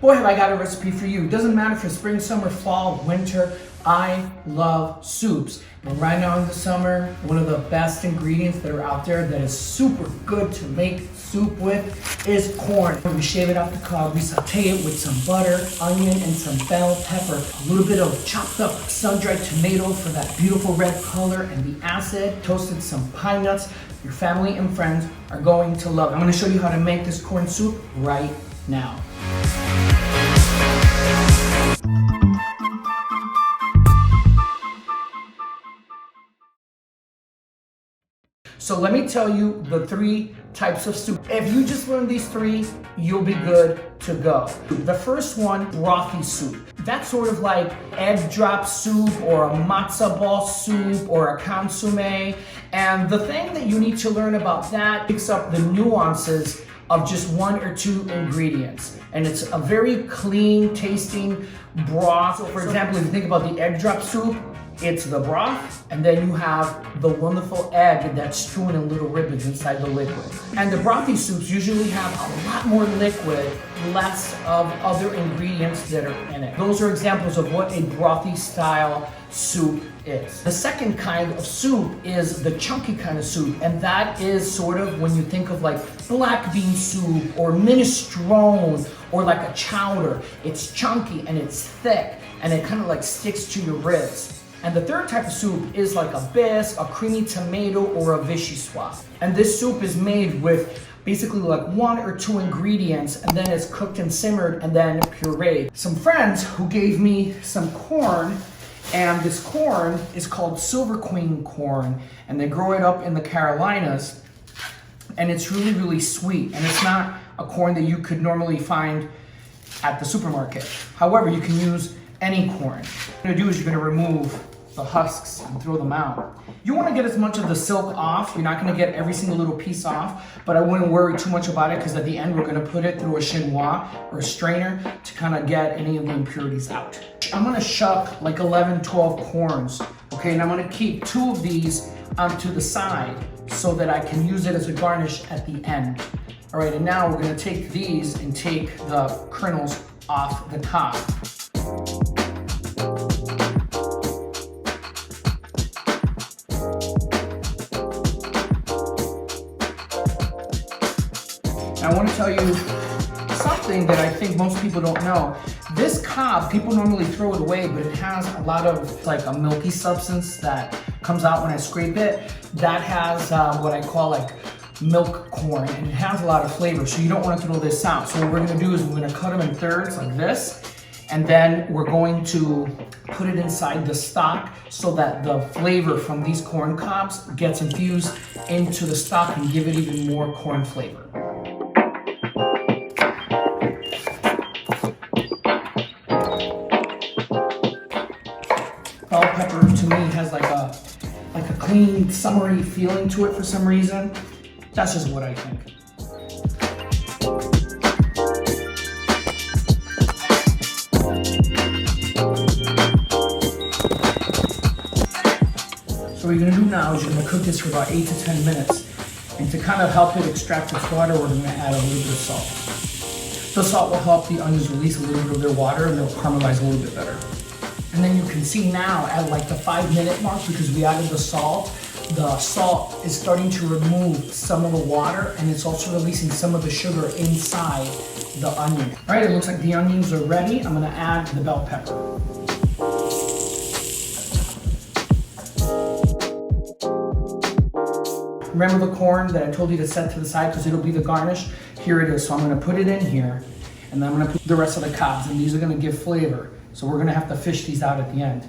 Boy, have I got a recipe for you. It doesn't matter if it's spring, summer, fall, winter. I love soups. And right now in the summer, one of the best ingredients that are out there that is super good to make soup with is corn. We shave it off the cob, we saute it with some butter, onion, and some bell pepper. A little bit of chopped up sun-dried tomato for that beautiful red color and the acid. Toasted some pine nuts. Your family and friends are going to love it. I'm gonna show you how to make this corn soup right now. So let me tell you the 3 types of soup. If you just learn these 3, you'll be good to go. The first one, brothy soup. That's sort of like egg drop soup or a matzo ball soup or a consomme. And the thing that you need to learn about that picks up the nuances of just 1 or 2 ingredients. And it's a very clean tasting broth. So for example, if you think about the egg drop soup, it's the broth, and then you have the wonderful egg that's strewn in little ribbons inside the liquid. And the brothy soups usually have a lot more liquid, less of other ingredients that are in it. Those are examples of what a brothy style soup is. The second kind of soup is the chunky kind of soup, and that is sort of when you think of like black bean soup or minestrone or like a chowder. It's chunky and it's thick and it kind of like sticks to your ribs. And the third type of soup is like a bisque, a creamy tomato, or a vichyssoise. And this soup is made with basically like 1 or 2 ingredients, and then it's cooked and simmered and then pureed. Some friends who gave me some corn, and this corn is called Silver Queen corn, and they grow it up in the Carolinas, and it's really, really sweet. And it's not a corn that you could normally find at the supermarket. However, you can use any corn. What you're gonna do is you're gonna remove the husks and throw them out. You wanna get as much of the silk off. You're not gonna get every single little piece off, but I wouldn't worry too much about it because at the end we're gonna put it through a chinois or a strainer to kind of get any of the impurities out. I'm gonna shuck like 11, 12 corns, okay? And I'm gonna keep 2 of these to the side so that I can use it as a garnish at the end. All right, and now we're gonna take these and take the kernels off the cob. I want to tell you something that I think most people don't know. This cob, people normally throw it away, but it has a lot of like a milky substance that comes out when I scrape it. That has what I call like milk corn, and it has a lot of flavor, so you don't want to throw this out. So what we're going to do is we're going to cut them in thirds like this, and then we're going to put it inside the stock so that the flavor from these corn cobs gets infused into the stock and give it even more corn flavor. Bell pepper to me has like a clean, summery feeling to it for some reason. That's just what I think. So what you're gonna do now is you're gonna cook this for about 8 to 10 minutes. And to kind of help it extract its water, we're gonna add a little bit of salt. The salt will help the onions release a little bit of their water and they'll caramelize a little bit better. And then you can see now at like the 5-minute mark, because we added the salt is starting to remove some of the water, and it's also releasing some of the sugar inside the onion. All right, it looks like the onions are ready. I'm gonna add the bell pepper. Remember the corn that I told you to set to the side because it'll be the garnish? Here it is. So I'm gonna put it in here, and then I'm gonna put the rest of the cobs, and these are gonna give flavor. So we're gonna have to fish these out at the end.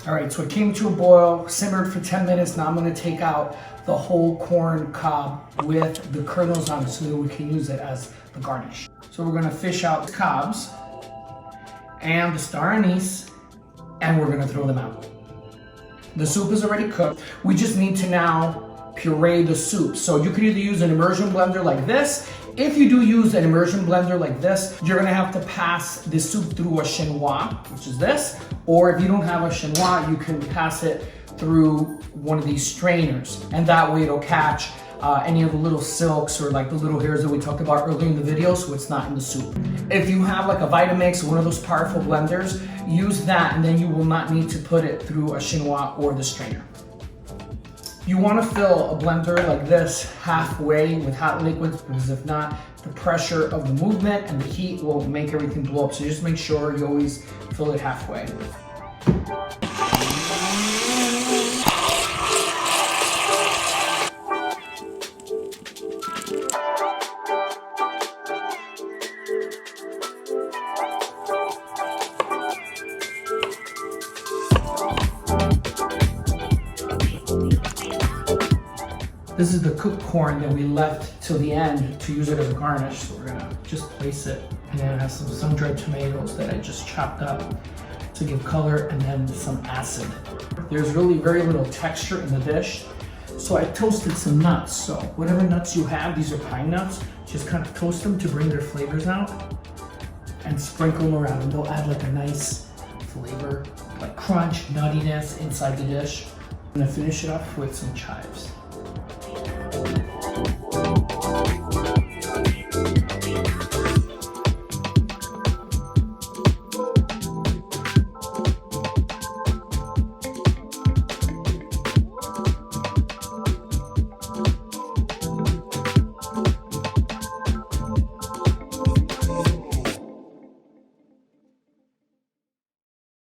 All right, so it came to a boil, simmered for 10 minutes. Now I'm gonna take out the whole corn cob with the kernels on it so that we can use it as the garnish. So we're gonna fish out the cobs and the star anise, and we're gonna throw them out. The soup is already cooked. We just need to now puree the soup. So you could either use an immersion blender like this, If you do use an immersion blender like this, you're gonna have to pass the soup through a chinois, which is this, or if you don't have a chinois, you can pass it through one of these strainers, and that way it'll catch any of the little silks or like the little hairs that we talked about earlier in the video, so it's not in the soup. If you have like a Vitamix or one of those powerful blenders, use that, and then you will not need to put it through a chinois or the strainer. You want to fill a blender like this halfway with hot liquids, because if not, the pressure of the movement and the heat will make everything blow up. So just make sure you always fill it halfway. This is the cooked corn that we left till the end to use it as a garnish. So we're gonna just place it, and then I have some sun-dried tomatoes that I just chopped up to give color, and then some acid. There's really very little texture in the dish, so I toasted some nuts. So whatever nuts you have, these are pine nuts, just kind of toast them to bring their flavors out and sprinkle them around, and they'll add like a nice flavor, like crunch, nuttiness inside the dish. I'm gonna finish it off with some chives.